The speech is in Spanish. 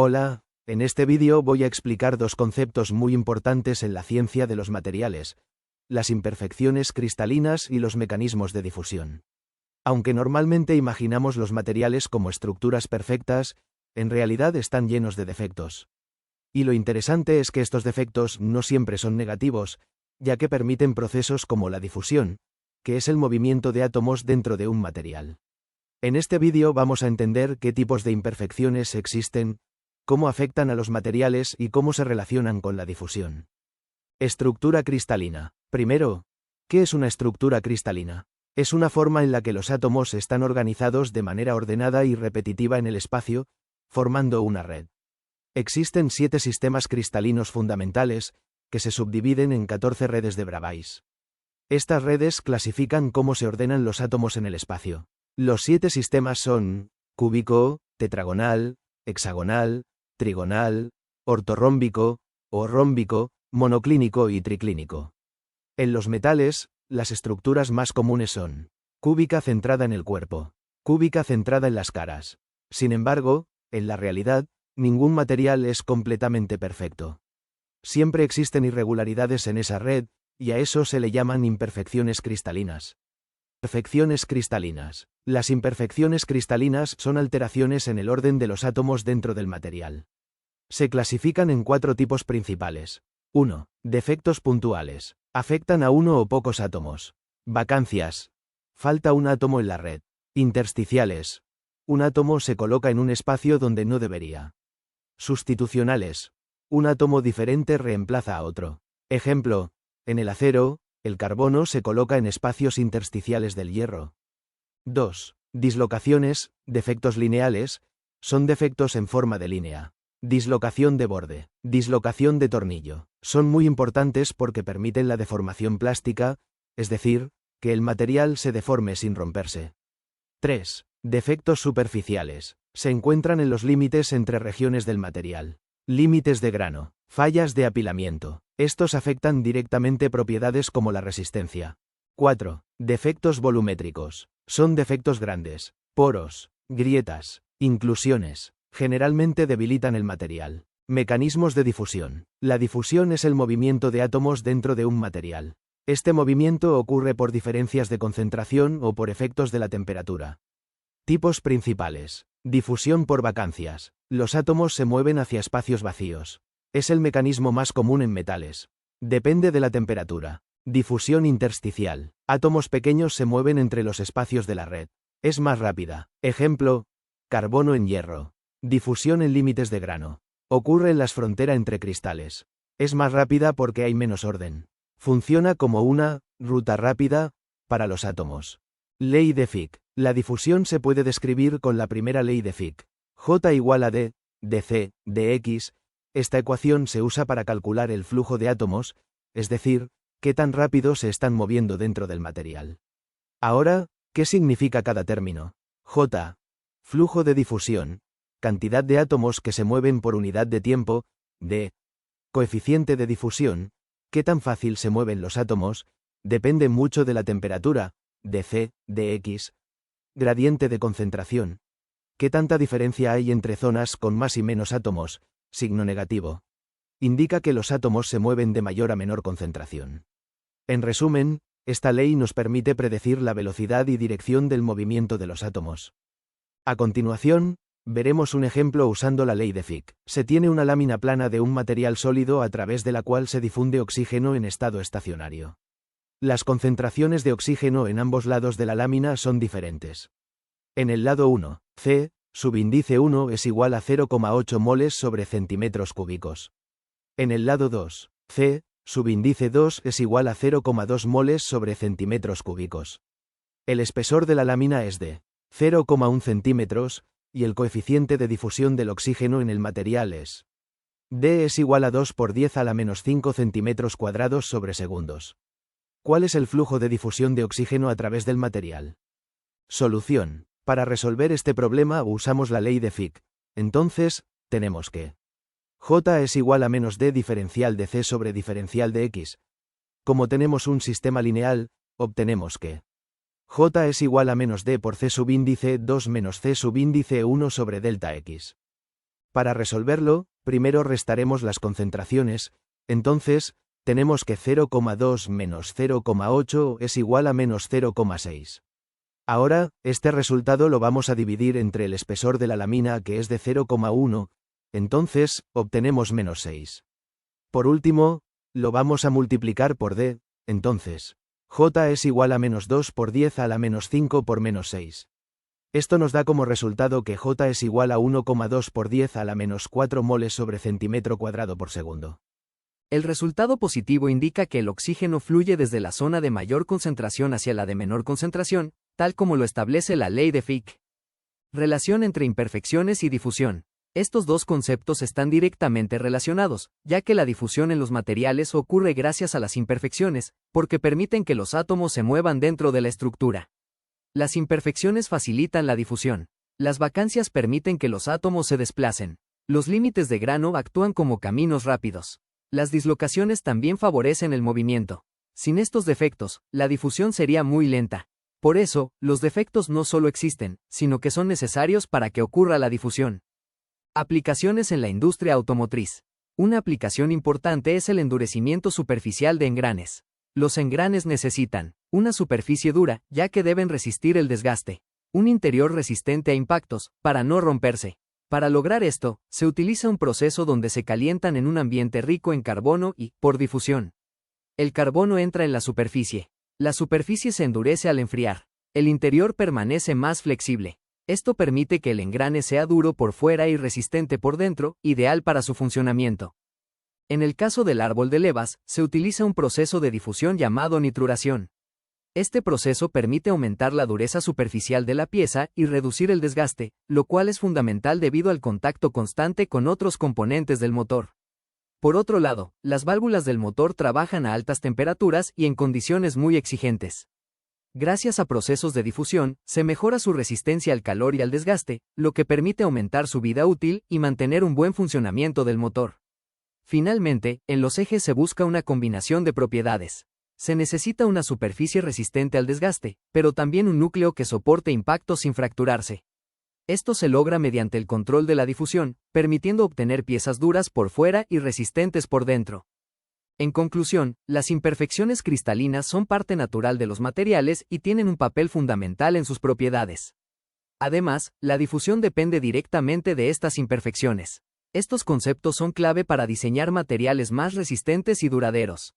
Hola, en este vídeo voy a explicar dos conceptos muy importantes en la ciencia de los materiales: las imperfecciones cristalinas y los mecanismos de difusión. Aunque normalmente imaginamos los materiales como estructuras perfectas, en realidad están llenos de defectos. Y lo interesante es que estos defectos no siempre son negativos, ya que permiten procesos como la difusión, que es el movimiento de átomos dentro de un material. En este vídeo vamos a entender qué tipos de imperfecciones existen, cómo afectan a los materiales y cómo se relacionan con la difusión. Estructura cristalina. Primero, ¿qué es una estructura cristalina? Es una forma en la que los átomos están organizados de manera ordenada y repetitiva en el espacio, formando una red. Existen 7 sistemas cristalinos fundamentales, que se subdividen en 14 redes de Bravais. Estas redes clasifican cómo se ordenan los átomos en el espacio. Los 7 sistemas son cúbico, tetragonal, hexagonal, trigonal, ortorrómbico, o rómbico, monoclínico y triclínico. En los metales, las estructuras más comunes son cúbica centrada en el cuerpo, cúbica centrada en las caras. Sin embargo, en la realidad, ningún material es completamente perfecto. Siempre existen irregularidades en esa red, y a eso se le llaman imperfecciones cristalinas. Imperfecciones cristalinas. Las imperfecciones cristalinas son alteraciones en el orden de los átomos dentro del material. Se clasifican en 4 tipos principales. 1. Defectos puntuales. Afectan a uno o pocos átomos. Vacancias. Falta un átomo en la red. Intersticiales. Un átomo se coloca en un espacio donde no debería. Sustitucionales. Un átomo diferente reemplaza a otro. Ejemplo, en el acero, el carbono se coloca en espacios intersticiales del hierro. 2. Dislocaciones, defectos lineales, son defectos en forma de línea. Dislocación de borde, dislocación de tornillo, son muy importantes porque permiten la deformación plástica, es decir, que el material se deforme sin romperse. 3. Defectos superficiales, se encuentran en los límites entre regiones del material. Límites de grano, fallas de apilamiento, estos afectan directamente propiedades como la resistencia. 4. Defectos volumétricos, son defectos grandes, poros, grietas, inclusiones, generalmente debilitan el material. Mecanismos de difusión. La difusión es el movimiento de átomos dentro de un material. Este movimiento ocurre por diferencias de concentración o por efectos de la temperatura. Tipos principales. Difusión por vacancias. Los átomos se mueven hacia espacios vacíos. Es el mecanismo más común en metales. Depende de la temperatura. Difusión intersticial. Átomos pequeños se mueven entre los espacios de la red. Es más rápida. Ejemplo, carbono en hierro. Difusión en límites de grano. Ocurre en la frontera entre cristales. Es más rápida porque hay menos orden. Funciona como una ruta rápida para los átomos. Ley de Fick. La difusión se puede describir con la primera ley de Fick. J igual a D, dc, dx. Esta ecuación se usa para calcular el flujo de átomos, es decir, qué tan rápido se están moviendo dentro del material. Ahora, ¿qué significa cada término? J. Flujo de difusión. Cantidad de átomos que se mueven por unidad de tiempo. D. Coeficiente de difusión. ¿Qué tan fácil se mueven los átomos? Depende mucho de la temperatura. dc, dx. Gradiente de concentración. ¿Qué tanta diferencia hay entre zonas con más y menos átomos? Signo negativo. Indica que los átomos se mueven de mayor a menor concentración. En resumen, esta ley nos permite predecir la velocidad y dirección del movimiento de los átomos. A continuación, veremos un ejemplo usando la ley de Fick. Se tiene una lámina plana de un material sólido a través de la cual se difunde oxígeno en estado estacionario. Las concentraciones de oxígeno en ambos lados de la lámina son diferentes. En el lado 1, C, subíndice 1 es igual a 0,8 moles sobre centímetros cúbicos. En el lado 2, C, subíndice 2 es igual a 0,2 moles sobre centímetros cúbicos. El espesor de la lámina es de 0,1 centímetros, y el coeficiente de difusión del oxígeno en el material es D es igual a 2 por 10 a la menos 5 centímetros cuadrados sobre segundos. ¿Cuál es el flujo de difusión de oxígeno a través del material? Solución. Para resolver este problema usamos la ley de Fick. Entonces, tenemos que J es igual a menos D diferencial de C sobre diferencial de X. Como tenemos un sistema lineal, obtenemos que J es igual a menos D por C subíndice 2 menos C subíndice 1 sobre delta X. Para resolverlo, primero restaremos las concentraciones, entonces, tenemos que 0,2 menos 0,8 es igual a menos 0,6. Ahora, este resultado lo vamos a dividir entre el espesor de la lámina que es de 0,1, entonces, obtenemos menos 6. Por último, lo vamos a multiplicar por D, entonces, J es igual a menos 2 por 10 a la menos 5 por menos 6. Esto nos da como resultado que J es igual a 1,2 por 10 a la menos 4 moles sobre centímetro cuadrado por segundo. El resultado positivo indica que el oxígeno fluye desde la zona de mayor concentración hacia la de menor concentración, tal como lo establece la ley de Fick. Relación entre imperfecciones y difusión. Estos dos conceptos están directamente relacionados, ya que la difusión en los materiales ocurre gracias a las imperfecciones, porque permiten que los átomos se muevan dentro de la estructura. Las imperfecciones facilitan la difusión. Las vacancias permiten que los átomos se desplacen. Los límites de grano actúan como caminos rápidos. Las dislocaciones también favorecen el movimiento. Sin estos defectos, la difusión sería muy lenta. Por eso, los defectos no solo existen, sino que son necesarios para que ocurra la difusión. Aplicaciones en la industria automotriz. Una aplicación importante es el endurecimiento superficial de engranes. Los engranes necesitan una superficie dura, ya que deben resistir el desgaste, un interior resistente a impactos, para no romperse. Para lograr esto, se utiliza un proceso donde se calientan en un ambiente rico en carbono y, por difusión, el carbono entra en la superficie. La superficie se endurece al enfriar. El interior permanece más flexible. Esto permite que el engrane sea duro por fuera y resistente por dentro, ideal para su funcionamiento. En el caso del árbol de levas, se utiliza un proceso de difusión llamado nitruración. Este proceso permite aumentar la dureza superficial de la pieza y reducir el desgaste, lo cual es fundamental debido al contacto constante con otros componentes del motor. Por otro lado, las válvulas del motor trabajan a altas temperaturas y en condiciones muy exigentes. Gracias a procesos de difusión, se mejora su resistencia al calor y al desgaste, lo que permite aumentar su vida útil y mantener un buen funcionamiento del motor. Finalmente, en los ejes se busca una combinación de propiedades. Se necesita una superficie resistente al desgaste, pero también un núcleo que soporte impactos sin fracturarse. Esto se logra mediante el control de la difusión, permitiendo obtener piezas duras por fuera y resistentes por dentro. En conclusión, las imperfecciones cristalinas son parte natural de los materiales y tienen un papel fundamental en sus propiedades. Además, la difusión depende directamente de estas imperfecciones. Estos conceptos son clave para diseñar materiales más resistentes y duraderos.